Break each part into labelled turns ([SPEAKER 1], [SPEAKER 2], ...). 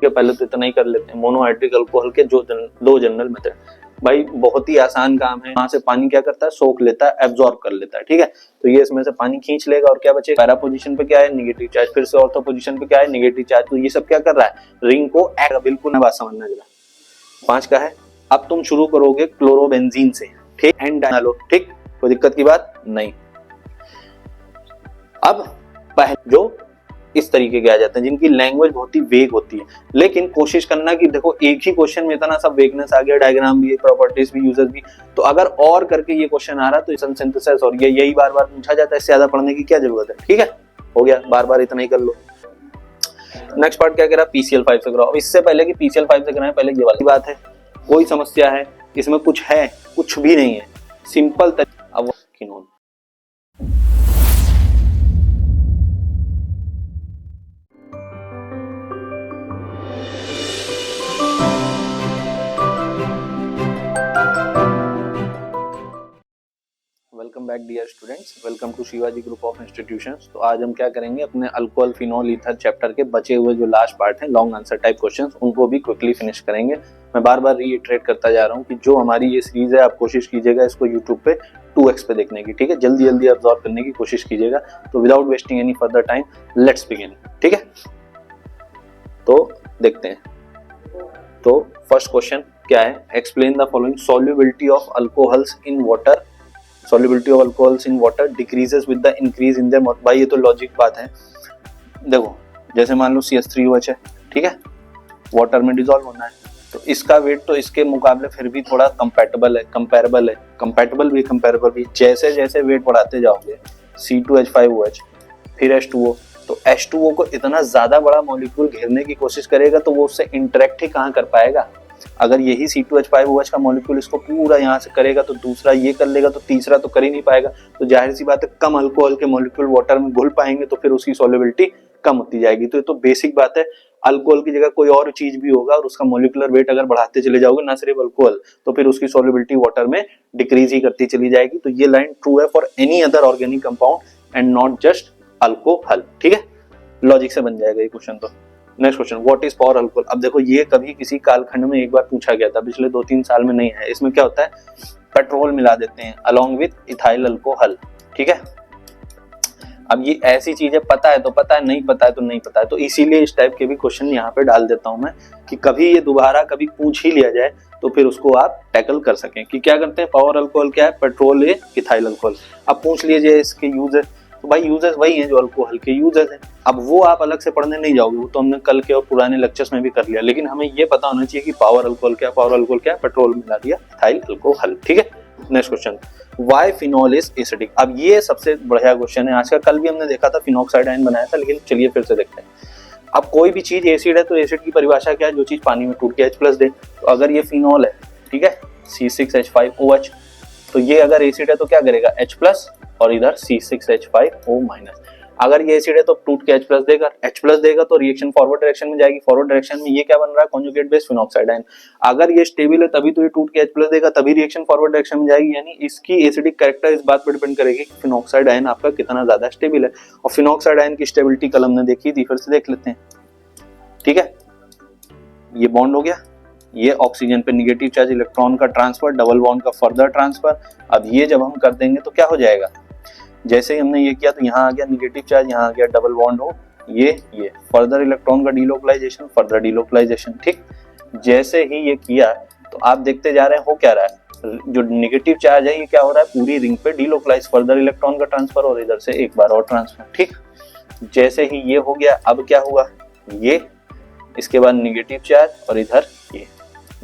[SPEAKER 1] Okay, पहले तो इतना ही कर लेते हैं। मोनोहाइड्रिक अल्कोहल के जो दो जनरल मेथड, भाई बहुत ही आसान काम है। वहां से पानी क्या करता है, सोख लेता है, एब्जॉर्ब कर लेता है, ठीक है। तो ये इसमें से पानी खींच लेगा और क्या बचेगा, पैरा पोजीशन पे क्या है, नेगेटिव चार्ज, फिर से ऑर्थो पोजीशन पे क्या है, नेगेटिव चार्ज। तो ये सब क्या कर रहा है, रिंग को बिल्कुल ना बात समझना जरा। 5 का है। अब तुम शुरू करोगे क्लोरोबेंजीन से, ठीक, एंड डालो, ठीक, कोई दिक्कत की बात नहीं। अब पहले जो इस तरीके के आ जाते हैं जिनकी लैंग्वेज बहुत ही वेग होती है, लेकिन कोशिश करना कि देखो एक ही क्वेश्चन में इतना सब वेगनेस आ गया, डायग्राम भी, प्रॉपर्टीज भी, यूजर्स भी, तो अगर और करके ये क्वेश्चन आ रहा तो सिंथेसिस और ये यही बार बार पूछा जाता है, इससे ज्यादा पढ़ने की क्या जरूरत है, ठीक है, हो गया, बार बार इतना ही कर लो। नेक्स्ट पार्ट क्या कह रहा है, PCl 5 से कराओ। इससे पहले कि PCl 5 से कराएं, पहले ये वाली बात है, कोई समस्या है इसमें, कुछ है, कुछ भी नहीं है, सिंपल तरीका। अब किनोन, welcome back dear students, welcome to Shivaji group of institutions. तो आज हम क्या करेंगे, अपने अल्कोहल फिनोल ईथर चैप्टर के बचे हुए जो लास्ट पार्ट है, लॉन्ग आंसर टाइप क्वेश्चंस, उनको भी क्विकली फिनिश करेंगे। मैं बार बार रीइटरेट करता जा रहा हूँ कि जो हमारी ये सीरीज है, आप कोशिश कीजिएगा इसको यूट्यूब पे 2x पे देखने की, ठीक है, जल्दी जल्दी अब्सॉर्ब करने की कोशिश कीजिएगा। तो without wasting any further time, let's begin, ठीक है। तो देखते हैं, तो फर्स्ट क्वेश्चन क्या है, explain the following, solubility of alcohols in water, solubility of alcohols in water decreases with the increase in their, भाई ये तो लॉजिक बात है। देखो जैसे मान लो CH3OH है, ठीक है, वाटर में डिसॉल्व होना है, तो इसका वेट तो इसके मुकाबले फिर भी थोड़ा कंपैरेबल भी। जैसे जैसे वेट बढ़ाते जाओगे, C2H5OH फिर H2O, तो H2O को इतना ज्यादा बड़ा मॉलिक्यूल घेरने की कोशिश करेगा तो वो उससे इंटरेक्ट ही कहाँ कर पाएगा। अगर यही C2H5OH का मॉलिक्यूल इसको पूरा यहाँ से करेगा तो दूसरा ये कर लेगा, तो तीसरा तो कर ही नहीं पाएगा। तो जाहिर सी बात है, कम अल्कोहल के मॉलिक्यूल वाटर में घुल पाएंगे तो फिर उसकी सॉल्युबिलिटी कम होती जाएगी। तो ये तो बेसिक बात है, अल्कोहल की जगह कोई और चीज भी होगा और उसका मॉलिक्यूलर वेट अगर बढ़ाते चले जाओगे, ना सिर्फ अल्कोहल, तो फिर उसकी सॉल्युबिलिटी वाटर में डिक्रीज ही करती चली जाएगी। तो ये लाइन ट्रू है for any other organic compound and not just alcohol, ठीक है, लॉजिक से बन जाएगा ये क्वेश्चन। तो next question, what is power alcohol. अब देखो ये कभी किसी कालखंड में एक बार पूछा गया था, पिछले 2-3 साल में नहीं है। इसमें क्या होता है, पेट्रोल मिला देते हैं अलोंग विथ इथाइल अल्कोहल, ठीक है। अब ये ऐसी चीज है, पता है तो पता है, नहीं पता है तो नहीं पता है। तो इसीलिए इस टाइप के भी क्वेश्चन यहाँ पे डाल देता हूं मैं, कि कभी ये दोबारा कभी पूछ ही लिया जाए तो फिर उसको आप टैकल कर सकें कि क्या करते हैं, पावर अल्कोहल क्या है, पेट्रोल है, इथाइल अल्कोहल। अब पूछ लीजिए इसके यूजेस, तो भाई यूजेस वही हैं जो अल्कोहल के यूजेस हैं। अब वो आप अलग से पढ़ने नहीं जाओगे, वो तो हमने कल के और पुराने लेक्चर्स में भी कर लिया, लेकिन हमें ये पता होना चाहिए कि पावर अल्कोहल क्या है, पेट्रोल मिला दिया, इथाइल अल्कोहल, ठीक है। Next question, why phenol is acidic. अब ये सबसे बढ़िया क्वेश्चन है आज का, कल भी हमने देखा था, फिनॉक्साइड आयन बनाया था, लेकिन चलिए फिर से देखते हैं। अब कोई भी चीज एसिड है तो एसिड की परिभाषा क्या है, जो चीज पानी में टूट के H+ दे। तो अगर ये फिनॉल है, ठीक है, C6H5OH, तो ये अगर एसिड है तो क्या करेगा, H+ और इधर C6H5O-। अगर ये एसिड है तो टूट के H+ देगा तो रिएक्शन फॉरवर्ड डायरेक्शन में जाएगी, फॉरवर्ड डायरेक्शन में ये क्या बन रहा है, कॉन्जुगेट बेस फिनॉक्साइड आयन। अगर ये स्टेबल है तभी तो ये टूट के H+ देगा, तभी रिएक्शन फॉरवर्ड डायरेक्शन में जाएगी। यानी इसकी एसिडिक कैरेक्टर इस बात पर डिपेंड करेगी कि फिनॉक्साइड आयन आपका कितना ज्यादा स्टेबल है। और फिनॉक्साइड आयन की स्टेबिलिटी कल हमने देखी थी, फिर से देख लेते हैं, ठीक है। ये बॉन्ड हो गया, ये ऑक्सीजन पे निगेटिव चार्ज इलेक्ट्रॉन का ट्रांसफर, डबल बॉन्ड का फर्दर ट्रांसफर। अब ये जब हम कर देंगे तो क्या हो जाएगा, जैसे ही हमने ये किया तो यहाँ आ गया निगेटिव चार्ज, यहाँ आ गया डबल बॉन्ड हो, ये फर्दर इलेक्ट्रॉन का डीलोकलाइजेशन, फर्दर डीलोकलाइजेशन, ठीक। जैसे ही ये किया तो आप देखते जा रहे हैं हो क्या रहा है, जो नेगेटिव चार्ज है ये क्या हो रहा है, पूरी रिंग पे डीलोकलाइज, फर्दर इलेक्ट्रॉन का ट्रांसफर और इधर से एक बार और ट्रांसफर, ठीक। जैसे ही ये हो गया, अब क्या हुआ, ये इसके बाद नेगेटिव चार्ज और इधर ये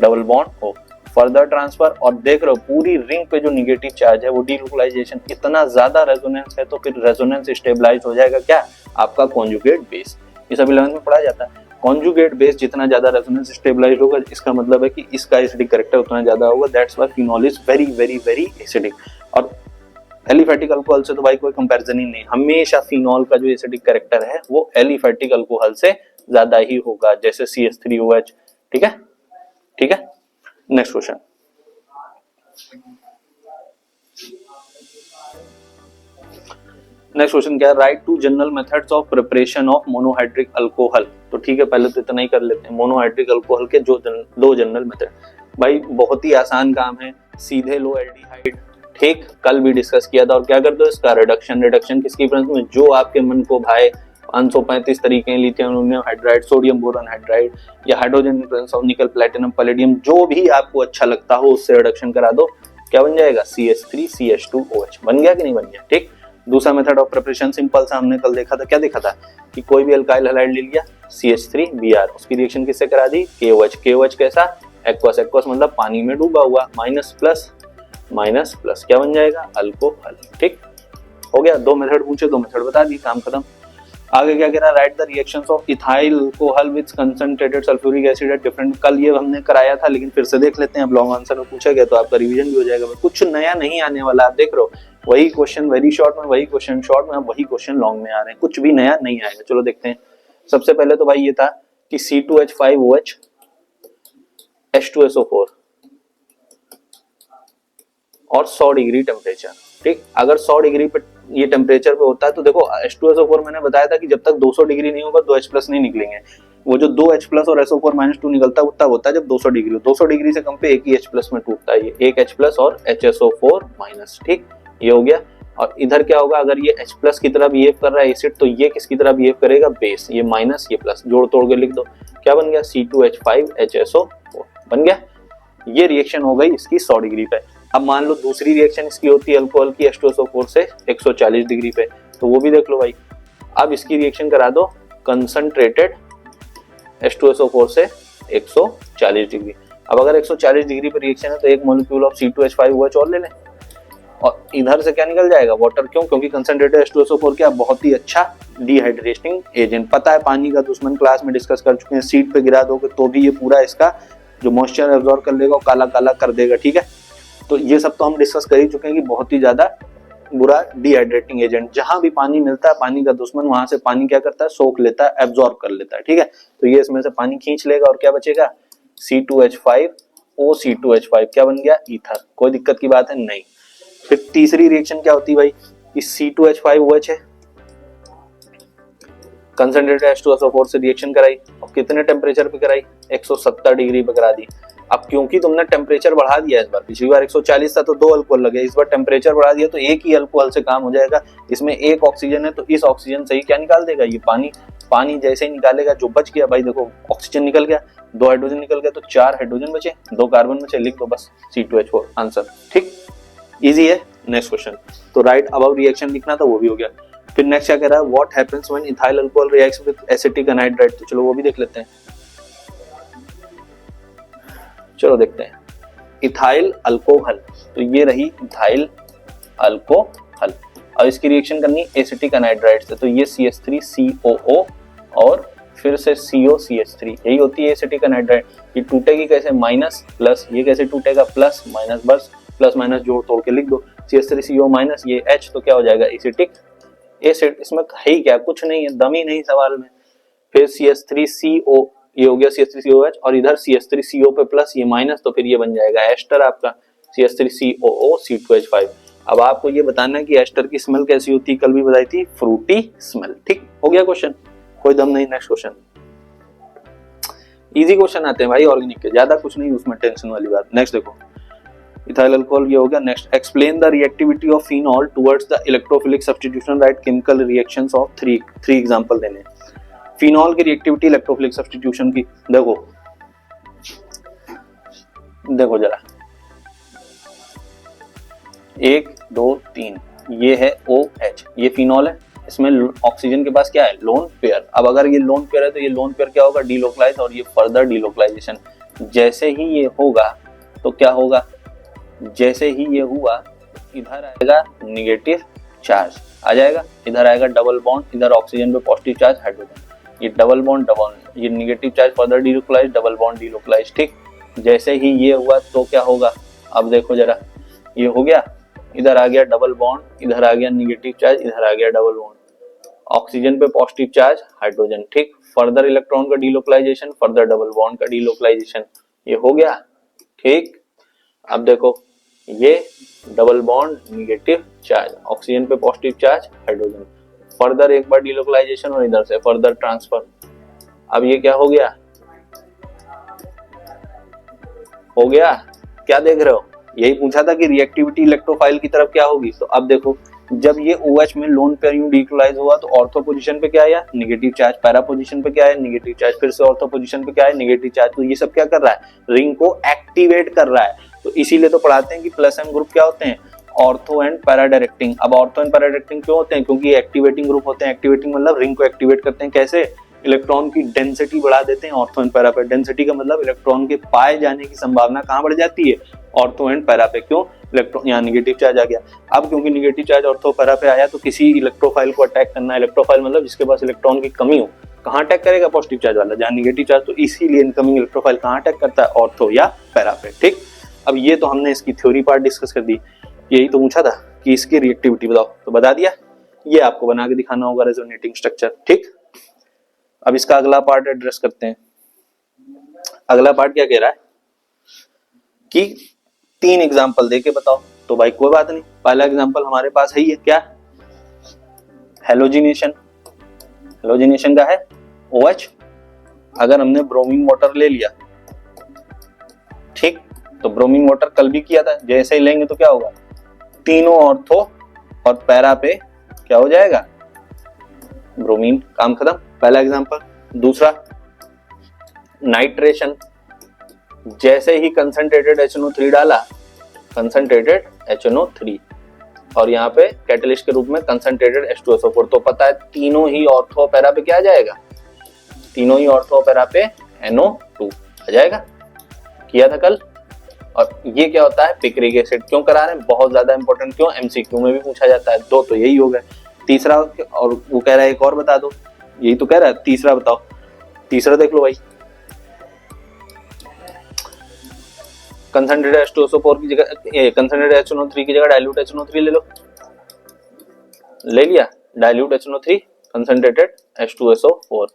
[SPEAKER 1] डबल बॉन्ड हो, फर्दर ट्रांसफर, और देख रहे हो पूरी रिंग पे जो नेगेटिव चार्ज है वो डीलोकलाइजेशन, इतना ज्यादा रेजोनेंस है तो फिर रेजोनेंस स्टेबलाइज हो जाएगा क्या, आपका कॉन्जुगेट बेस। ये सब 11th में पढ़ा जाता है। कॉन्जुगेट बेस जितना ज्यादा रेजोनेंस स्टेबलाइज होगा, इसका मतलब है कि इसका एसिडिक कैरेक्टर उतना ज्यादा होगा। That's why phenol is very very very acidic. और एलिफैटिक अल्कोहल से तो भाई कोई कंपैरिजन ही नहीं, हमेशा फिनॉल का जो एसिडिक कैरेक्टर है वो एलिफैटिक अल्कोहल से ज्यादा ही होगा, जैसे CH3OH, ठीक है, ठीक है। नेक्स्ट क्वेश्चन, नेक्स्ट क्वेश्चन क्या है, write two general methods of preparation of monohydric alcohol. तो ठीक है, पहले तो इतना ही कर लेते हैं, मोनोहाइड्रिक अल्कोहल के दो जनरल मेथड। भाई बहुत ही आसान काम है, सीधे लो एल्डिहाइड, ठीक, कल भी डिस्कस किया था। और क्या करते हो इसका रिडक्शन, रिडक्शन किसकी प्रेजेंस में, जो आपके मन को भाए, 535 तरीके, lithium aluminium hydride, sodium boron hydride, या hydrogen in presence of nickel platinum palladium, जो भी आपको अच्छा लगता हो उससे रिडक्शन करा दो, क्या बन जाएगा, CH3CH2OH। बन गया कि नहीं बन गया, ठीक। दूसरा मेथड ऑफ प्रिपरेशन सिंपल सा, हमने कल देखा था, क्या देखा था कि कोई भी अल्काइल हैलाइड ले लिया, CH3Br, उसकी रिएक्शन किससे करा दी, KOH। KOH कैसा, एक्वस, एक्वस मतलब पानी में डूबा हुआ, माइनस प्लस माइनस प्लस, क्या बन जाएगा, अल्कोहल, ठीक हो गया। दो मेथड पूछे, दो मेथड बता दी, काम खत्म। आगे क्या कह रहा है, right the reactions of ethyl alcohol with concentrated sulphuric acid at different. कल ये हमने कराया था, लेकिन फिर से देख लेते हैं, अब लॉन्ग आंसर में पूछा गया तो आपका रिवीजन भी हो जाएगा। कुछ नया नहीं आने वाला, आप देख रहे हो, वही क्वेश्चन वेरी शॉर्ट में, वही क्वेश्चन शॉर्ट में, अब वही क्वेश्चन लॉन्ग में आ रहे हैं, कुछ भी नया नहीं आएगा। चलो देखते हैं। सबसे पहले तो भाई ये था कि C2H5OH H2SO4 और 100 डिग्री टेम्परेचर, ठीक। अगर 100 डिग्री पे ये टेम्परेचर पे होता है तो देखो H2SO4 मैंने बताया था कि जब तक 200 डिग्री नहीं होगा 2H+ नहीं निकलेंगे। वो जो 2H+ और SO4-2 निकलता है वो तब होता है जब 200 डिग्री हो। 200 डिग्री से कम पे एक ही H+ में टूटता है, ये एक H+ और HSO4-, ठीक, ये हो गया। और इधर क्या होगा, अगर ये H+ की तरह बिहेव कर रहा है एसिड, तो ये किसकी तरह बिहेव करेगा, बेस, ये माइनस ये प्लस, जोड़ तोड़ के लिख दो, क्या बन गया, C2H5HSO4 बन गया। ये रिएक्शन हो गई इसकी 100 डिग्री पे। अब मान लो दूसरी रिएक्शन इसकी होती है अल्कोहल की H2SO4 से 140 डिग्री पे, तो वो भी देख लो भाई। अब इसकी रिएक्शन करा दो कंसंट्रेटेड H2SO4 से 140 डिग्री। अब अगर 140 डिग्री पे रिएक्शन है तो एक मॉलिक्यूल ऑफ C2H5OH और ले लें, और इधर से क्या निकल जाएगा, वाटर। क्यों, क्योंकि कंसंट्रेटेड H2SO4 क्या बहुत ही अच्छा डिहाइड्रेटिंग एजेंट, पता है पानी का दुश्मन, क्लास में डिस्कस कर चुके हैं। सीट पे गिरा दोगे तो भी ये पूरा इसका जो मॉइस्चर एब्जॉर्ब कर लेगा और काला काला कर देगा, ठीक है। तो ये सब तो हम डिस्कस कर ही चुके हैं कि बहुत ही ज्यादा बुरा डिहाइड्रेटिंग एजेंट, जहां भी पानी मिलता है, पानी का दुश्मन, वहां से पानी क्या करता है, सोख लेता है, एब्जॉर्ब कर लेता है, ठीक है। तो ये इसमें से पानी खींच लेगा और क्या बचेगा, C2H5O, क्या बन गया, ईथर। कोई दिक्कत की बात है नहीं। फिर तीसरी रिएक्शन क्या होती है भाई, कि C2H5OH है, कंसंट्रेटेड H2SO4 से रिएक्शन कराई, और कितने टेम्परेचर पे कराई, 170 डिग्री पे करा दी। अब क्योंकि तुमने टेम्परेचर बढ़ा दिया इस बार, पिछली बार 140 था तो 2 अल्कोहल लगे, इस बार टेम्परेचर बढ़ा दिया तो एक ही अल्कोहल से काम हो जाएगा। इसमें एक ऑक्सीजन है तो इस ऑक्सीजन से ही क्या निकाल देगा, ये पानी। पानी जैसे ही निकालेगा, जो बच गया भाई, देखो ऑक्सीजन निकल गया, 2 हाइड्रोजन निकल गया तो 4 हाइड्रोजन बचे, 2 कार्बन बचे, लिख दो बस C2H4 आंसर, ठीक, इजी है। नेक्स्ट क्वेश्चन, तो राइट अबव रिएक्शन लिखना था, वो भी हो गया। फिर नेक्स्ट क्या कह रहा है, what happens when ethyl alcohol reacts with acetic anhydride. तो चलो वो भी देख लेते हैं, चलो देखते हैं। इथाइल अल्कोहल, तो ये रही इथाइल अल्कोहल, और इसकी रिएक्शन करनी एसिटिक एनहाइड्राइड से, तो ये CH3COO और फिर से COCH3, यही होती है एसिटिक एनहाइड्राइड। ये टूटेगी कैसे, माइनस प्लस, ये कैसे टूटेगा, प्लस माइनस, बस प्लस माइनस जोड़ तोड़ के लिख दो, CH3CO- ये H, तो क्या हो जाएगा, एसिटिक एसिड। इसमें है ही क्या, कुछ नहीं है, दम ही नहीं सवाल में। फिर CH3CO, ये हो गया CH3COH, और इधर CH3CO पे प्लस, ये माइनस, तो फिर ये बन जाएगा एस्टर आपका CH3COO C2H5। अब आपको ये बताना है कि एस्टर की स्मेल कैसी होती है, कल भी बताई थी, फ्रूटी स्मेल, ठीक हो गया क्वेश्चन, कोई दम नहीं। नेक्स्ट क्वेश्चन, इजी क्वेश्चन आते हैं भाई ऑर्गेनिक के, ज्यादा कुछ नहीं उसमें टेंशन वाली बात। नेक्स्ट देखो, इथाइल अल्कोहल ये हो गया। Next, explain the reactivity of phenol towards the electrophilic substitution, right chemical reactions of three example देने। फिनॉल की रिएक्टिविटी इलेक्ट्रोफिलिक सब्स्टिट्यूशन की, देखो देखो जरा, 1 2 3, ये है OH, ये फिनॉल है, इसमें ऑक्सीजन के पास क्या है, लोन पेयर। अब अगर ये लोन पेयर है तो ये लोन पेयर क्या होगा, डीलोकलाइज, और ये फर्दर डीलोकलाइजेशन। जैसे ही ये होगा तो क्या होगा, जैसे ही ये हुआ इधर आएगा निगेटिव चार्ज आ जाएगा, इधर आएगा डबल बॉन्ड, इधर ऑक्सीजन पे पॉजिटिव चार्ज हाइड्रोजन, ये डबल बॉन्ड डबल, ये negative charge further delocalize, double bond delocalize, ठीक। जैसे ही ये हुआ तो क्या होगा, अब देखो जरा, ये हो गया, इधर आ गया डबल बॉन्ड, इधर आ गया निगेटिव चार्ज, इधर आ गया डबल बॉन्ड, ऑक्सीजन पे पॉजिटिव चार्ज हाइड्रोजन, ठीक। फर्दर इलेक्ट्रॉन का डीलोकलाइजेशन, फर्दर डबल बॉन्ड का डीलोकलाइजेशन, ये हो गया, ठीक। अब देखो ये double bond negative charge, oxygen पे पॉजिटिव चार्ज, हाइड्रोजन, फर्दर एक बार डिलोकलाइजेशन और इधर से फर्दर ट्रांसफर। अब ये क्या हो गया, क्या देख रहे हो, यही पूछा था कि रिएक्टिविटी इलेक्ट्रोफाइल की तरफ क्या होगी। तो अब देखो, जब ये OH में लोन पेयर यूं डिक्लोराइज हुआ तो ऑर्थो पोजीशन पे क्या आया, नेगेटिव चार्ज, पैरा पोजीशन पे क्या है, नेगेटिव चार्ज, फिर से ऑर्थो पोजीशन पे क्या है, नेगेटिव चार्ज। तो ये सब क्या कर रहा है, रिंग को एक्टिवेट कर रहा है। तो इसीलिए तो पढ़ाते हैं कि प्लस एम ग्रुप क्या होते हैं, ऑर्थो एंड पैरा डायरेक्टिंग। अब ऑर्थो एंड पैरा डायरेक्टिंग क्यों होते हैं, क्योंकि एक्टिवेटिंग ग्रुप होते हैं। एक्टिवेटिंग मतलब रिंग को एक्टिवेट करते हैं, कैसे, इलेक्ट्रॉन की डेंसिटी बढ़ा देते हैं ऑर्थो एंड पैरा पे। डेंसिटी का मतलब इलेक्ट्रॉन के पाए जाने की संभावना कहाँ बढ़ जाती है, ऑर्थो एंड पैरा पे। क्यों, इलेक्ट्रॉन यहाँ निगेटिव चार्ज आ गया। अब क्योंकि निगेटिव चार्ज ऑर्थो पैरा पे आया तो किसी इलेक्ट्रोफाइल को अटैक करना है। इलेक्ट्रोफाइल मतलब जिसके पास इलेक्ट्रॉन की कमी हो, कहाँ अटैक करेगा, पॉजिटिव चार्ज वाला, जहाँ निगेटिव चार्ज। तो इसीलिए इनकमिंग इलेक्ट्रोफाइल कहाँ अटैक करता है, ऑर्थो या पैरा पे। ठीक, अब ये तो हमने इसकी थ्योरी पार्ट डिस्कस कर दी। यही तो पूछा था कि इसकी रिएक्टिविटी बताओ, तो बता दिया। ये आपको बना के दिखाना होगा रेजोनेटिंग स्ट्रक्चर। ठीक, अब इसका अगला पार्ट एड्रेस करते हैं। अगला पार्ट क्या कह रहा है कि 3 एग्जांपल देके बताओ। तो भाई कोई बात नहीं, पहला एग्जांपल हमारे पास है ही है, क्या, हेलोजिनेशन। हेलोजिनेशन का है OH। अगर हमने ब्रोमीन वाटर ले लिया, ठीक, तो ब्रोमीन वाटर कल भी किया था, जैसे ही लेंगे तो क्या होगा, तीनों ऑर्थो और पैरा पे क्या हो जाएगा, ब्रोमीन, काम खत्म। पहला एग्जांपल। दूसरा, नाइट्रेशन। जैसे ही कंसंट्रेटेड HNO3 डाला, कंसंट्रेटेड HNO3, और यहाँ पे कैटलिस्ट के रूप में कंसंट्रेटेड H2SO4, तो पता है तीनों ही ऑर्थो पैरा पे क्या आ जाएगा, तीनों ही ऑर्थो पैरा पे NO2 आ जाएगा, किया था कल। और ये क्या होता है, पिक्रिक एसिड। क्यों करा रहे हैं, बहुत ज्यादा इंपॉर्टेंट, क्यों, MCQ में भी पूछा जाता है। दो तो यही हो गए। तीसरा, और वो कह रहा है एक और बता दो, यही तो कह रहा है, तीसरा बताओ। तीसरा देख लो भाई, कंसंट्रेटेड H2SO4 की जगह, कंसंट्रेटेड HNO3 की जगह डाइल्यूट HNO3 ले लो, ले लिया, डाइल्यूट HNO3, कंसंट्रेटेड H2SO4।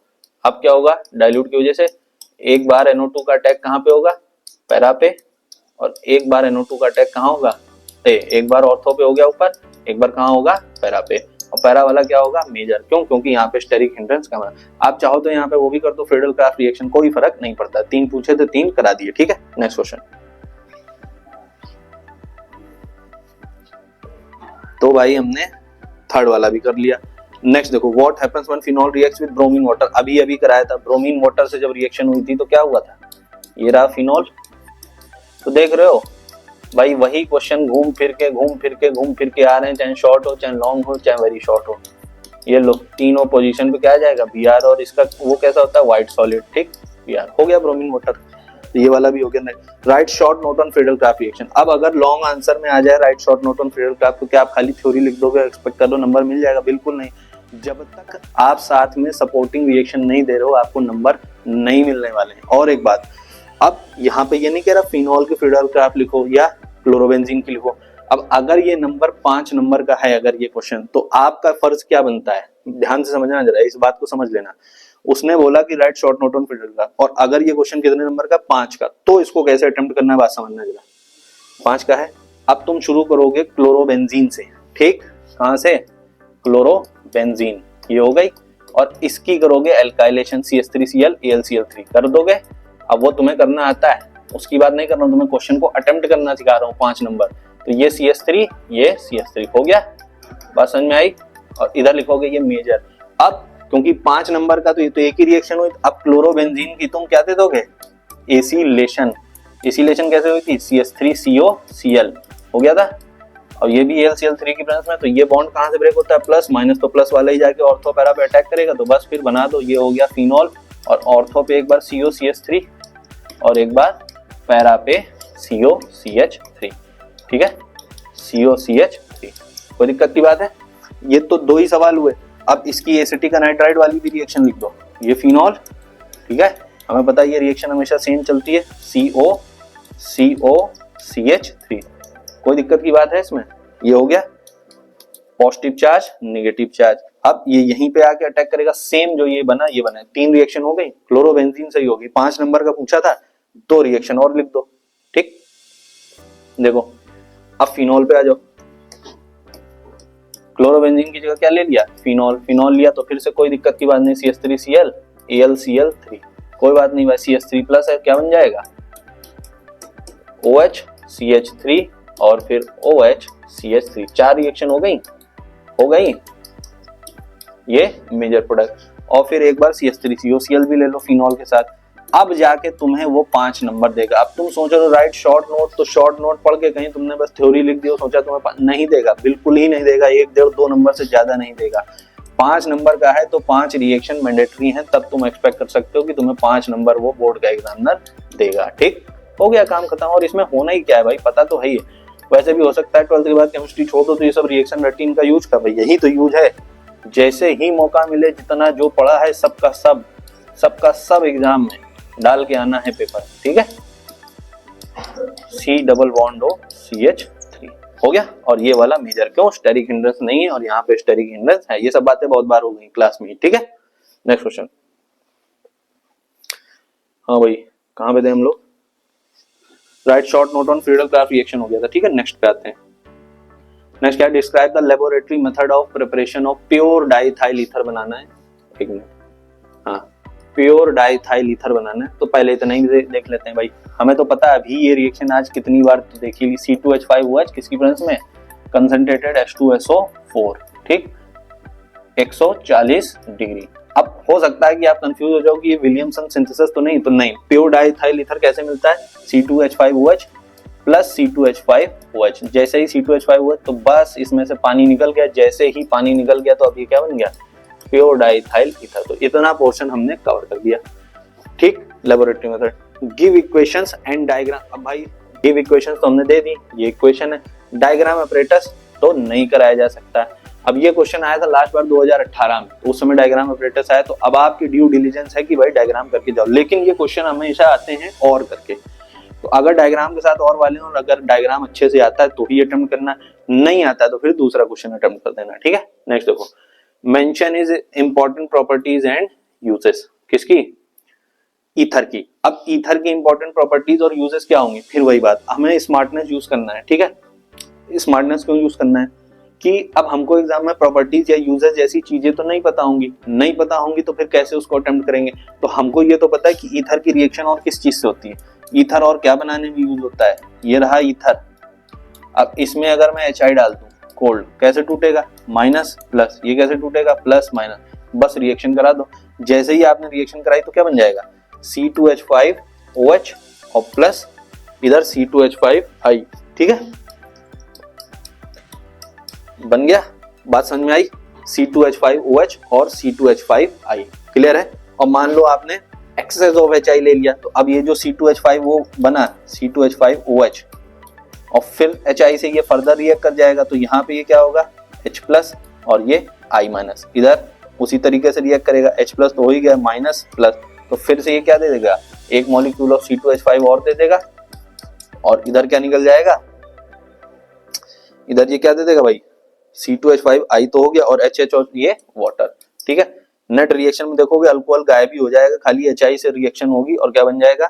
[SPEAKER 1] अब क्या होगा, डाइल्यूट की वजह से एक बार NO2 का अटैक कहाँ पे होगा, पैरा पे, और एक बार NO2 का अटैक कहाँ होगा, एक बार ऑर्थो पे हो गया ऊपर, एक बार कहाँ होगा, पैरा पे। और पैरा वाला क्या होगा, मेजर। क्यों, क्योंकि यहाँ पे स्टेरिक हिंड्रेंस कम है। आप चाहो तो यहाँ पे वो भी कर दो, फ्रीडल क्राफ्ट रिएक्शन, कोई फर्क नहीं पड़ता। 3 पूछे तो 3 करा दिए। ठीक है, नेक्स्ट क्वेश्चन। तो भाई हमने थर्ड वाला भी कर लिया। नेक्स्ट देखो, what happens when phenol reacts with bromine water. अभी कराया था, ब्रोमीन वाटर से जब रिएक्शन हुई थी तो क्या हुआ था, ये रहा फिनॉल। तो देख रहे हो भाई, वही क्वेश्चन घूम फिर के आ रहे हैं, चाहे शॉर्ट हो, चाहे लॉन्ग हो, चाहे वेरी शॉर्ट हो। ये लो, तीनों पोजीशन पे क्या आ जाएगा, Br, और इसका वो कैसा होता है, व्हाइट सॉलिड। ठीक, Br हो गया, ब्रोमीन वाटर। ये वाला भी हो गया। Right short note on Friedel craft reaction. अब अगर लॉन्ग आंसर में आ जाए right short note on Friedel craft, तो क्या आप खाली थ्योरी लिख दोगे, एक्सपेक्ट कर लो नंबर मिल जाएगा? बिल्कुल नहीं। जब तक आप साथ में सपोर्टिंग रिएक्शन नहीं दे रहे हो, आपको नंबर नहीं मिलने वाले हैं। और एक बात, अब यहाँ पे ये नहीं कह रहा फिनॉल की फ्रीडल क्राफ्ट लिखो या क्लोरोबेंजीन की लिखो। अब अगर ये नंबर 5 नंबर का है अगर ये क्वेश्चन, तो आपका फर्ज क्या बनता है, ध्यान से समझना जरा, इस बात को समझ लेना। उसने बोला कि right short note on Friedel craft, और अगर ये क्वेश्चन कितने नंबर का, 5 का, तो इसको कैसे अटेम्प्ट करना है, बात समझना जरा। 5 का है। अब तुम शुरू करोगे क्लोरोबेंजीन से। ठीक, कहां से, क्लोरोबेंजीन, ये हो गई। और इसकी करोगे एल्काइलेशन, CH3Cl AlCl3 कर दोगे। अब वो तुम्हें करना आता है, उसकी बात नहीं कर रहा हूं, तुम्हें क्वेश्चन को अटेम्प्ट करना सिखा रहा हूं। 5 नंबर, तो ये CH3, ये CH3 हो गया, बात समझ में आई। और इधर लिखोगे ये मेजर। अब क्योंकि 5 नंबर का तो ये तो एक ही रिएक्शन हुई, अब क्लोरोबेंजीन की तुम क्या दे दोगे, एसिलेशन। एसिलेशन कैसे हुई थी, CH3COCl हो गया था, और ये भी AlCl3 की प्रेजेंस में। तो ये बॉन्ड कहां से ब्रेक होता है, प्लस माइनस, तो प्लस वाला ही जाके ऑर्थो पैरा पे अटैक करेगा। तो बस फिर बना दो, ये हो गया फिनॉल, और ऑर्थो पे एक बार COCH3 और एक बार पैरा पे COCH3। ठीक है, COCH3, कोई दिक्कत की बात है? ये तो 2 ही सवाल हुए। अब इसकी एसिटिक अनाइट्राइड वाली भी रिएक्शन लिख दो, ये फिनॉल। ठीक है, हमें पता है ये रिएक्शन हमेशा सेम चलती है, COCH3। कोई दिक्कत की बात है इसमें? ये हो गया पॉजिटिव चार्ज, नेगेटिव चार्ज। अब ये यहीं पे आके अटैक करेगा, सेम जो ये बना, ये बना। 3 रिएक्शन हो गई, क्लोरोबेंजीन सही होगी। 5 नंबर का पूछा था, 2 रिएक्शन और लिख दो। ठीक, देखो अब फिनॉल पे आ जाओ, क्लोरोबेंजीन की जगह क्या ले लिया, फिनॉल, फिनॉल लिया तो फिर से कोई दिक्कत की बात नहीं, CH3Cl AlCl3, कोई बात नहीं भाई, CH3 प्लस है, क्या बन जाएगा OH CH3 और फिर OH CH3, 4 रिएक्शन हो गई ये मेजर प्रोडक्ट। और फिर एक बार CH3COCl भी ले लो फिनॉल के साथ, अब जाके तुम्हें वो 5 नंबर देगा। अब तुम सोच रहे हो राइट शॉर्ट नोट, तो शॉर्ट नोट पढ़ के कहीं तुमने बस थ्योरी लिख दी हो, सोचा तुम्हें नहीं देगा, बिल्कुल ही नहीं देगा, 1 1.5 2 नंबर से ज्यादा नहीं देगा। 5 नंबर का है तो 5 रिएक्शन मैंडेटरी हैं, तब तुम एक्सपेक्ट कर सकते हो कि तुम्हें 5 नंबर वो बोर्ड का एग्जामिनर देगा। ठीक हो गया काम खत्म। और इसमें होना ही क्या है भाई, पता तो है ही। वैसे भी हो सकता है 12th के बाद केमिस्ट्री छोड़ दो तो ये सब रिएक्शन रूटीन का यूज कर, भाई यही तो यूज है। जैसे ही मौका मिले जितना जो पढ़ा है सबका सब एग्जाम में डाल के आना है पेपर, ठीक है। C double bond O CH3 हो गया। और ये वाला मेजर क्यों, स्टेरिक हिंड्रेंस नहीं है और यहाँ पे स्टेरिक हिंड्रेंस है। ये सब बातें बहुत बार हो गई क्लास में, ठीक है। नेक्स्ट क्वेश्चन, हाँ भाई कहाँ पे थे हम लोग, right short note on Friedel craft reaction हो गया था, ठीक है। नेक्स्ट पे आते हैं। नेक्स्ट क्या, describe the laboratory method of preparation of pure diethyl ether बनाना है। एक मिनट, हाँ प्योर डाइथाइल ईथर बनाना है, तो पहले इतना ही देख लेते हैं भाई। हमें तो पता है अभी ये रिएक्शन आज कितनी बार तो देखी, C2H5OH किसकी प्रेजेंस में, कंसंट्रेटेड H2SO4, ठीक 140 डिग्री। अब हो सकता है कि आप कंफ्यूज हो जाओ कि ये विलियमसन सिंथेसिस तो नहीं, प्योर डाइथाइल ईथर कैसे मिलता है, C2H5OH प्लस C2H5OH। जैसे ही C2H5OH तो बस इसमें से पानी निकल गया, जैसे ही पानी निकल गया तो अब ये क्या बन गया, प्योर डाइथाइल ईथर। तो इतना पोर्शन हमने कवर कर दिया, ठीक। Laboratory method, give equations and diagram. अब भाई गिव इक्वेशंस तो हमने दे दी, ये इक्वेशन है, डायग्राम ऑपरेटर्स तो नहीं कराया जा सकता है। अब ये क्वेश्चन आया था लास्ट बार 2018 में, तो उस समय डायग्राम ऑपरेटर्स आया, तो अब आपकी ड्यू डिलीजेंस है कि भाई डायग्राम करके जाओ। लेकिन ये क्वेश्चन हमेशा आते हैं और करके, तो अगर डायग्राम के साथ और वाले, और अगर डायग्राम अच्छे से आता है तो ही अटेम्प्ट करना, नहीं आता है तो फिर दूसरा क्वेश्चन अटेम्प्ट कर देना, ठीक है। नेक्स्ट देखो, mention is important properties and uses, किसकी, ईथर की। अब ईथर की इंपॉर्टेंट प्रॉपर्टीज और यूजेस क्या होंगी, फिर वही बात, हमें स्मार्टनेस यूज करना है, ठीक है। स्मार्टनेस क्यों यूज करना है कि अब हमको एग्जाम में प्रॉपर्टीज या यूजेस जैसी चीजें तो नहीं पता होंगी तो फिर कैसे उसको अटेम्प्ट करेंगे। तो हमको ये तो पता है कि ईथर की रिएक्शन और किस चीज से होती है, ईथर और क्या बनाने में यूज होता है, ये रहा ईथर। अब इसमें अगर मैं HI डाल दूं, कोल्ड, कैसे टूटेगा, माइनस प्लस, ये कैसे टूटेगा, प्लस माइनस, बस रिएक्शन करा दो। जैसे ही आपने रिएक्शन कराई तो क्या बन जाएगा, C2H5OH और प्लस इधर C2H5I, ठीक है, बन गया। बात समझ में आई, C2H5OH और C2H5I, क्लियर है। और मान लो आपने एक्सेस ऑफ HI ले लिया, तो अब ये जो C2H5 वो बना C2H5OH और फिर HI से ये फर्दर रिएक्ट कर जाएगा, तो यहाँ पे ये क्या होगा, H प्लस और ये I माइनस, इधर उसी तरीके से रिएक्ट करेगा, H प्लस तो हो ही गया, माइनस प्लस, तो फिर से ये क्या दे देगा, एक मॉलिक्यूल ऑफ C2H5 और दे देगा, और इधर क्या निकल जाएगा, इधर ये क्या दे देगा भाई, C2H5I तो हो गया, और HH और ये वाटर, ठीक है। नेट रिएक्शन में देखोगे अल्कोहल गायब ही हो जाएगा, खाली HI से रिएक्शन होगी और क्या बन जाएगा,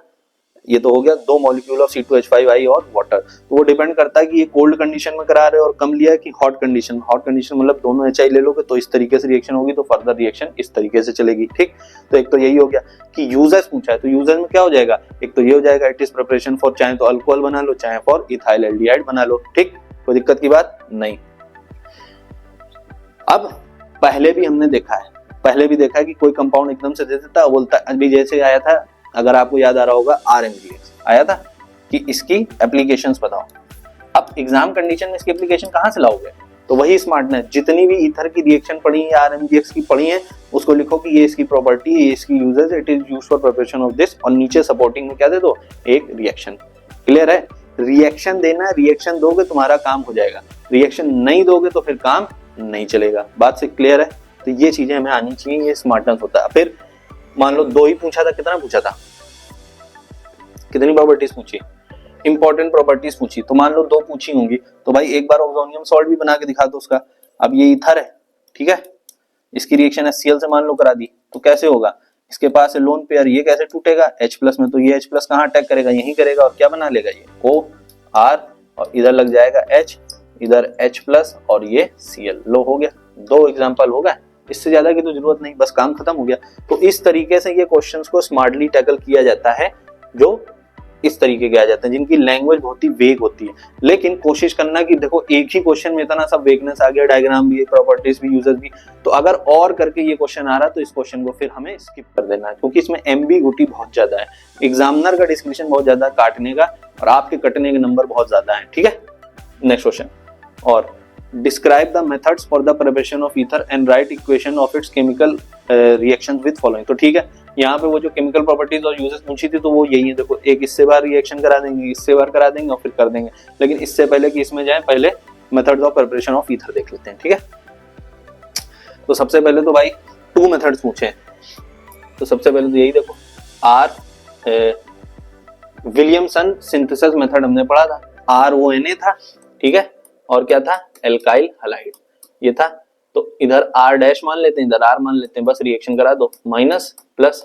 [SPEAKER 1] ये तो हो गया 2 मॉलिक्यूल ऑफ C2H5I और वाटर। तो वो डिपेंड करता है कि ये कोल्ड कंडीशन में करा रहे हो और कम लिया है कि हॉट कंडीशन। हॉट कंडीशन मतलब दोनों HI ले लोगे तो इस तरीके से रिएक्शन होगी, तो फर्दर रिएक्शन इस तरीके से चलेगी, ठीक। तो एक तो यही हो गया कि यूजर्स पूछा है, तो यूजर्स में क्या हो जाएगा, एक तो ये हो जाएगा इट इज प्रिपरेशन फॉर, चाहे तो अल्कोहल बना लो चाहे फॉर इथाइल एल्डिहाइड बना लो, ठीक, कोई दिक्कत की बात नहीं। अब पहले भी हमने देखा है कि कोई कंपाउंड एकदम से दे देता है, बोलता है, अभी जैसे आया था, अगर आपको याद आ रहा होगा RMGX आया था कि इसकी एप्लीकेशंस बताओ। अब एग्जाम कंडीशन में इसकी एप्लीकेशन कहां से लाओगे, तो वही स्मार्टनेस, जितनी भी ईथर की रिएक्शन पढ़ी है RMGX की पढ़ी है, उसको लिखो कि ये इसकी प्रॉपर्टी, ये इसकी uses, it is used for preparation of this, और नीचे सपोर्टिंग में क्या दे दो, एक रिएक्शन। क्लियर है, रिएक्शन देना, रिएक्शन दोगे तुम्हारा काम हो जाएगा, रिएक्शन नहीं दोगे तो फिर काम नहीं चलेगा। बात से क्लियर है, तो ये चीजें हमें आनी चाहिए, ये स्मार्टनेस होता है। फिर मान लो 2 ही पूछा था, कितना पूछा था, कितनी प्रॉपर्टीज पूछी, इंपॉर्टेंट प्रॉपर्टीज पूछी, तो मान लो 2 पूछी होंगी, तो भाई एक बार ऑक्सोनियम सॉल्ट भी बना के दिखा दो उसका। अब ये ईथर है, ठीक है, इसकी रिएक्शन HCl से मान लो करा दी, तो कैसे होगा, इसके पास है लोन पेयर, ये कैसे टूटेगा, H प्लस में, तो ये H प्लस कहाँ अटैक करेगा, यही करेगा, और क्या बना लेगा, ये OR और इधर लग जाएगा H, इधर H प्लस और ये Cl। लो हो गया, 2 एग्जाम्पल हो गया, इससे ज्यादा की तो जरूरत नहीं, बस काम खत्म हो गया। तो इस तरीके से ये क्वेश्चंस को स्मार्टली टैकल किया जाता है, जो इस तरीके के आ जाते हैं जिनकी लैंग्वेज बहुत ही वेग होती है। लेकिन कोशिश करना कि देखो एक ही क्वेश्चन में इतना सब वेगनेस आ गया, डायग्राम भी, प्रॉपर्टीज भी, यूजर्स भी, तो अगर और करके ये क्वेश्चन आ रहा तो इस क्वेश्चन को फिर हमें स्किप कर देना है, क्योंकि इसमें एम्बिगुइटी बहुत ज्यादा है, एग्जामिनर का डिस्क्रिप्शन बहुत ज्यादा काटने का और आपके कटने के नंबर बहुत ज्यादा है। ठीक है, नेक्स्ट क्वेश्चन। और describe the methods for the preparation of ether and right equation of its chemical reaction with following. तो ठीक है, यहाँ पे वो जो केमिकल प्रॉपर्टीज और यूजेस पूछी थी तो वो यही है, देखो एक इससे बार रिएक्शन करा देंगे, इससे बार करा देंगे और फिर कर देंगे। लेकिन इससे पहले कि इसमें जाए, पहले methods of preparation of ether देख लेते हैं। ठीक है, तो सबसे पहले तो भाई 2 मेथड्स पूछे हैं, तो सबसे पहले तो यही देखो, विलियमसन सिंथेसिस मेथड हमने पढ़ा था, RONA था। ठीक है, और क्या था, एल्काइल हैलाइड ये था। तो इधर R डैश मान लेते हैं, इधर R मान लेते हैं, बस रिएक्शन करा दो, माइनस प्लस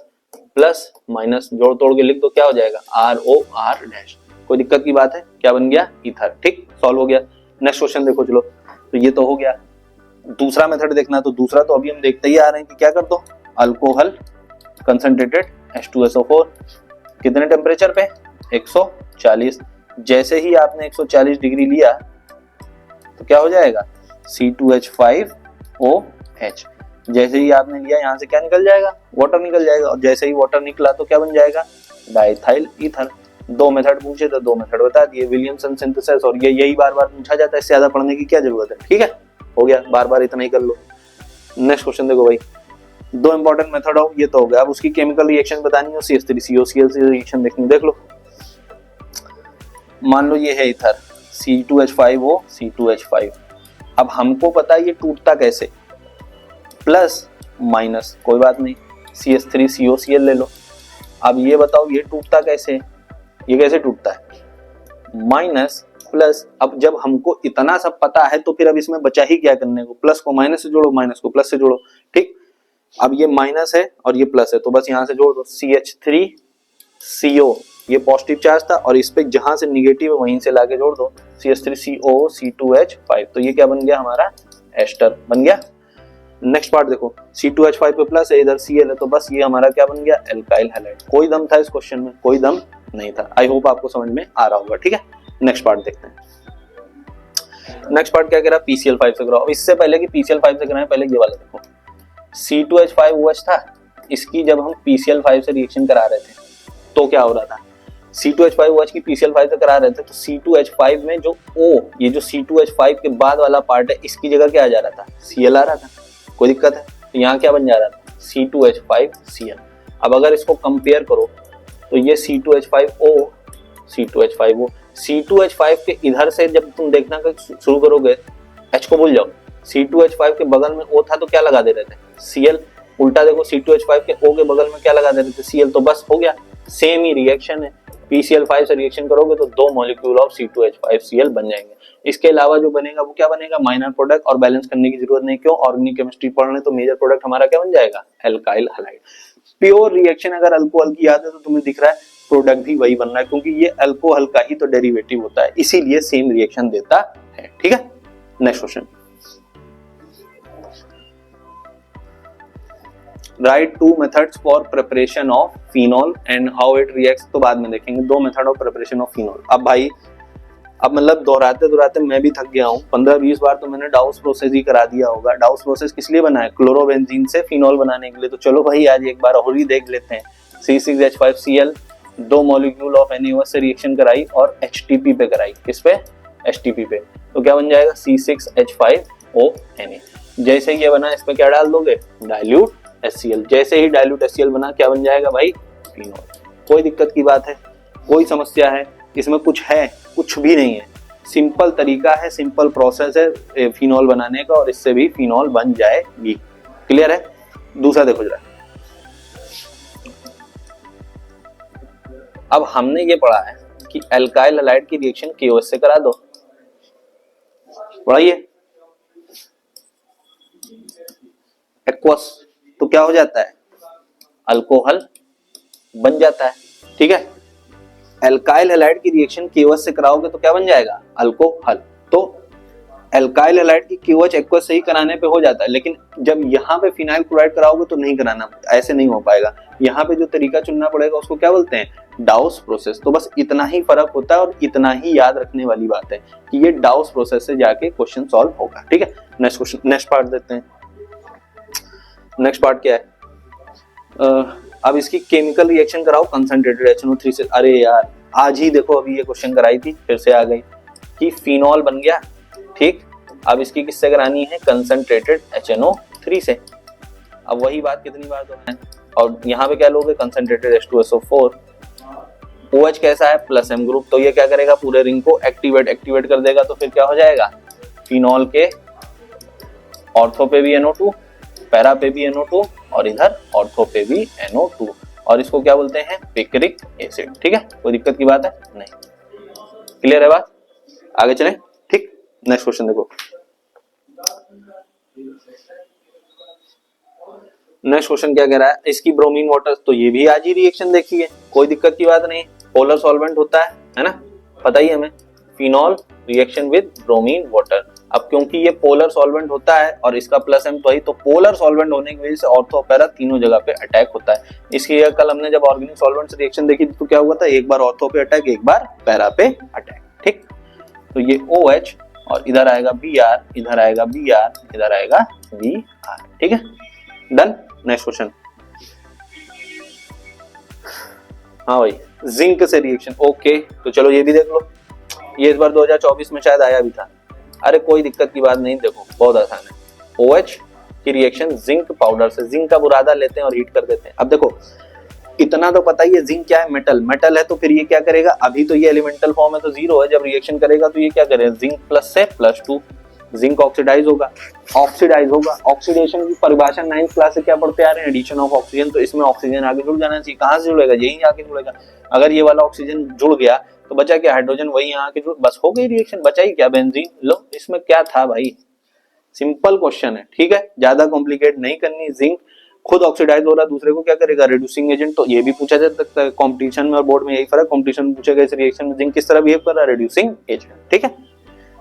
[SPEAKER 1] प्लस माइनस जोड़ तोड़ के लिख दो, क्या हो जाएगा ROR डैश। कोई दिक्कत की बात है, क्या बन गया, ईथर। ठीक, सॉल्व हो गया। नेक्स्ट क्वेश्चन देखो, चलो, तो ये तो हो गया। दूसरा मेथड देखना, तो दूसरा तो अभी हम देखते ही आ रहे हैं कि क्या कर दो, अल्कोहल कंसंट्रेटेड H2SO4 कितने टेम्परेचर पे, 140। जैसे ही आपने 140 डिग्री लिया तो क्या हो जाएगा, C2H5OH। जैसे ही आपने लिया यहाँ से क्या निकल जाएगा, वाटर निकल जाएगा, और जैसे ही वाटर निकला तो क्या बन जाएगा, डाइथाइल ईथर। 2 मेथड पूछे तो 2 मेथड बता दिए, विलियमसन सिंथेसिस, और ये यही बार बार पूछा जाता है, इससे ज्यादा पढ़ने की क्या जरूरत है। ठीक है, हो गया, बार बार इतना ही कर लो। नेक्स्ट क्वेश्चन देखो भाई, 2 इंपॉर्टेंट मेथड हो, ये तो हो गया। अब उसकी केमिकल रिएक्शन बतानी हो, CH3COCl से रिएक्शन देखनी, देख लो। मान लो ये है ईथर, C2H5O C2H5। अब हमको पता है ये टूटता कैसे, प्लस माइनस, कोई बात नहीं, CH3COCl ले लो। अब ये बताओ ये टूटता कैसे, ये कैसे टूटता है, माइनस प्लस। अब जब हमको इतना सब पता है तो फिर अब इसमें बचा ही क्या करने को, प्लस को माइनस से जोड़ो, माइनस को प्लस से जोड़ो। ठीक, अब ये माइनस है और ये प्लस है, तो बस यहाँ से जोड़ दो, CH3CO, ये पॉजिटिव चार्ज था, और इस पे जहां से निगेटिव है वहीं से लाके जोड़ दो, CH3CO C2H5। तो ये क्या बन गया, हमारा एस्टर बन गया। नेक्स्ट पार्ट देखो, C2H5 पे प्लस है, इधर Cl है, तो बस ये हमारा क्या बन गया, एल्काइल हैलाइड। कोई दम था इस क्वेश्चन में, कोई दम नहीं था। आई होप आपको समझ में आ रहा होगा। ठीक है, नेक्स्ट पार्ट देखते हैं। नेक्स्ट पार्ट क्या कह रहा है, PCl5 से कराओ। इससे पहले कि PCl5 से कराएं, पहले ये वाला देखो, C2H5OH था, इसकी जब हम PCl5 से रिएक्शन करा रहे थे तो क्या हो रहा था, C2H5OH की PCl5 से करा रहे थे तो C2H5 में जो O, ये जो C2H5 के बाद वाला पार्ट है, इसकी जगह क्या आ जा रहा था, Cl आ रहा था। कोई दिक्कत है, तो यहाँ क्या बन जा रहा था, C2H5Cl। अब अगर इसको कंपेयर करो तो ये C2H5O C2H5O, C2H5 के इधर से जब तुम देखना शुरू करोगे, H को भूल जाओ, C2H5 के बगल में O था तो क्या लगा दे रहे थे, Cl। उल्टा देखो, C2H5 के O के बगल में क्या लगा दे रहे थे, Cl। तो बस हो गया, सेम ही रिएक्शन है। PCl5 से रिएक्शन करोगे तो 2 मॉलिक्यूल ऑफ C2H5Cl बन जाएंगे। इसके अलावा जो बनेगा वो क्या बनेगा, माइनर प्रोडक्ट, और बैलेंस करने की जरूरत नहीं। क्यों, ऑर्गेनिक केमिस्ट्री पढ़ रहे तो मेजर प्रोडक्ट हमारा क्या बन जाएगा, एल्काइल हैलाइड। प्योर रिएक्शन अगर अल्कोहल की याद है तो तुम्हें दिख रहा है प्रोडक्ट भी वही बन रहा है, क्योंकि ये अल्कोहल का ही तो डेरिवेटिव होता है, इसीलिए सेम रिएक्शन देता है। ठीक है, next question, right 2 methods for preparation of phenol and how it reacts. तो बाद में देखेंगे 2 method of preparation of phenol. अब भाई, अब मतलब दोहराते दोहराते मैं भी थक गया हूँ, 15-20 बार तो मैंने डाउस प्रोसेस ही करा दिया होगा। डाउस प्रोसेस किस लिए बना है, क्लोरोबेंजीन से फिनॉल बनाने के लिए। तो चलो भाई आज एक बार और ही देख लेते हैं। C6H5Cl 2 मॉलिक्यूल ऑफ NaOH से रिएक्शन कराई और HTP पे कराई, किस पे, HTP पे। तो क्या बन जाएगा, C6H5ONa। जैसे ही ये बना, इसमें क्या डाल दोगे, डाइल्यूट HCl। जैसे ही डाइल्यूट HCl बना, क्या बन जाएगा भाई, फिनॉल। कोई दिक्कत की बात है, कोई समस्या है इसमें, कुछ है, कुछ भी नहीं है। सिंपल तरीका है, सिंपल प्रोसेस है फिनॉल बनाने का, और इससे भी फिनॉल बन जाएगी। क्लियर है। दूसरा देखो जरा, अब हमने ये पढ़ा है कि एल्काइल हैलाइड की रिएक्शन KOH से करा दो, पढ़ाइए, एक्वस, तो क्या हो जाता है, अल्कोहल बन जाता है। ठीक है, एल्काइल हैलाइड की रिएक्शन KOH से कराओगे तो क्या बन जाएगा, अल्कोहल। तो एल्काइल हैलाइड की KOH एक्वस से ही कराने पे हो जाता है, लेकिन जब यहाँ पे फिनाइल क्लोराइड कराओगे तो नहीं कराना, ऐसे नहीं हो पाएगा। यहाँ पे जो तरीका चुनना पड़ेगा उसको क्या बोलते हैं, डाउस प्रोसेस। तो बस इतना ही फर्क होता है और इतना ही याद रखने वाली बात है कि ये डाउस प्रोसेस से जाके क्वेश्चन सॉल्व होगा। ठीक है, नेक्स्ट क्वेश्चन, नेक्स्ट पार्ट देते हैं। नेक्स्ट पार्ट क्या है, अब इसकी केमिकल रिएक्शन कराओ कंसंट्रेटेड HNO3 से। अरे यार आज ही देखो अभी ये क्वेश्चन कराई थी, फिर से आ गई कि फिनॉल बन गया। ठीक, अब इसकी किससे करानी है, कंसंट्रेटेड HNO3 से। अब वही बात कितनी बार दोहराएं, और यहाँ पे क्या लोगे, कंसंट्रेटेड H2SO4। OH कैसा है, प्लस M ग्रुप, तो ये क्या करेगा, पूरे रिंग को एक्टिवेट कर देगा। तो फिर क्या हो जाएगा, फिनॉल के ऑर्थो पे भी NO2, पैरा पे भी NO2 और इधर ऑर्थो पे भी NO2, और इसको क्या बोलते हैं, पिक्रिक एसिड। ठीक है, कोई दिक्कत की बात है नहीं, क्लियर है बात, आगे चलें। ठीक, नेक्स्ट क्वेश्चन देखो। नेक्स्ट क्वेश्चन क्या कह रहा है, इसकी ब्रोमीन वाटर, तो ये भी आज ही रिएक्शन देखी है, कोई दिक्कत की बात नहीं, पोलर सॉल्वेंट होता है ना, पता ही हमें, phenol reaction with bromine water. अब क्योंकि ये पोलर सॉल्वेंट होता है और इसका प्लस M तो ही, तो पोलर सॉल्वेंट होने की वजह से ऑर्थो और पैरा तीनों जगह पे अटैक होता है। इसकी कल हमने जब ऑर्गेनिक सॉल्वेंट से रिएक्शन देखी तो क्या हुआ था, एक बार ऑर्थो पे अटैक, एक बार पैरा पे अटैक। ठीक, तो ये OH और इधर आएगा Br, इधर आएगा Br, इधर आएगा Br। ठीक है, डन। नेक्स्ट क्वेश्चन, हाँ भाई, जिंक से रिएक्शन, ओके, तो चलो ये भी देख लो, ये इस बार 2024 में शायद आया भी था। अरे कोई दिक्कत की बात नहीं, देखो बहुत आसान है। OH की रिएक्शन जिंक पाउडर से, जिंक का बुरादा लेते हैं और हीट कर देते हैं। अब देखो इतना तो पता ही है, जिंक क्या है, मेटल है, तो फिर ये क्या करेगा, अभी तो ये एलिमेंटल फॉर्म है तो 0 है, जब रिएक्शन करेगा तो ये क्या करेगा, जिंक प्लस से +2, जिंक ऑक्सीडाइज होगा, ऑक्सीडेशन की परिभाषा 9th क्लास से क्या पढ़ते आ रहे हैं, एडिशन ऑफ ऑक्सीजन। तो इसमें ऑक्सीजन आगे जुड़ जाना चाहिए, कहां से जुड़ेगा, यही आके जुड़ेगा। अगर ये वाला ऑक्सीजन जुड़ गया तो बचा क्या, हाइड्रोजन, वही यहाँ के जुड़, बस हो गई रिएक्शन, बचा ही क्या, बेंजीन। लो इसमें क्या था भाई, सिंपल क्वेश्चन है। ठीक है, ज्यादा कॉम्प्लिकेट नहीं करनी। जिंक खुद ऑक्सीडाइज हो रहा है, दूसरे को क्या करेगा, रिड्यूसिंग एजेंट। तो ये भी पूछा जा सकता है कॉम्पिटिशन में और बोर्ड में, यही फर्क, कॉम्पिटिशन में पूछेगा इस रिएक्शन में जिंक किस तरह बिहेव कर रहा है, रिड्यूसिंग एजेंट। ठीक है,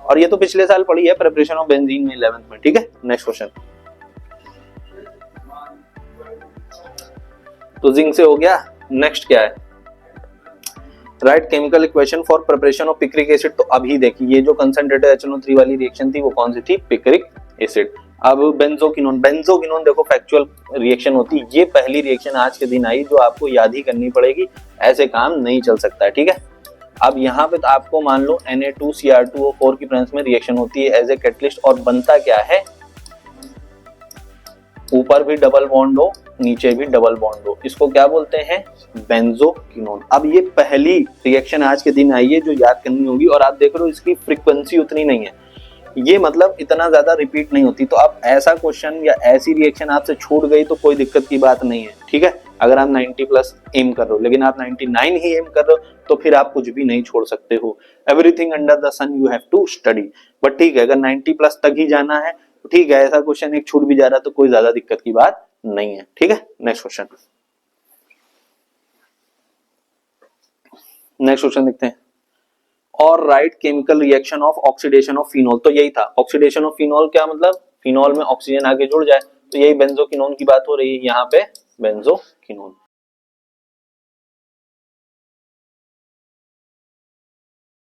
[SPEAKER 1] और ये तो पिछले साल पढ़ी है प्रिपरेशन ऑफ बेंजीन में 11th में। ठीक है, नेक्स्ट क्वेश्चन, तो जिंक से हो गया। नेक्स्ट क्या है, right chemical equation for preparation of picric acid. तो अभी देखिए ये जो कंसंट्रेटेड HNO3 वाली रिएक्शन थी वो कौन सी थी, पिक्रिक एसिड। अब बेंजोक्विनोन देखो फैक्चुअल रिएक्शन होती है, ये पहली रिएक्शन आज के दिन आई जो आपको याद ही करनी पड़ेगी, ऐसे काम नहीं चल सकता है। ठीक है, अब यहाँ पे तो आपको मान लो Na2Cr2O4 की प्रेजेंस में रिएक्शन होती है एज ए कैटलिस्ट, और बनता क्या है, ऊपर भी डबल बॉन्ड हो, नीचे भी डबल बॉन्ड हो, इसको क्या बोलते हैं, बेंजोक्विनोन। अब ये पहली रिएक्शन आज के दिन आई है जो याद करनी होगी, और आप देख रहे हो इसकी फ्रीक्वेंसी उतनी नहीं है, ये मतलब इतना ज्यादा रिपीट नहीं होती। तो आप ऐसा क्वेश्चन या ऐसी रिएक्शन आपसे छूट गई तो कोई दिक्कत की बात नहीं है। ठीक है, अगर आप 90+ एम कर रहे हो, लेकिन आप 99 ही एम कर रहे हो तो फिर आप कुछ भी नहीं छोड़ सकते हो। Everything under the sun you have to study. But ठीक है, अगर 90+ तक ही जाना है तो ठीक है, ऐसा क्वेश्चन एक छूट भी जा रहा है तो कोई ज्यादा दिक्कत की बात नहीं है। ठीक है, नेक्स्ट क्वेश्चन, देखते हैं। और right chemical reaction of oxidation of phenol, तो यही था ऑक्सीडेशन ऑफ फिनॉल, क्या मतलब, फिनॉल में ऑक्सीजन आगे जुड़ जाए, तो यही बेंजोक्विनोन की बात हो रही है यहाँ पे, बेंजोक्विनोन।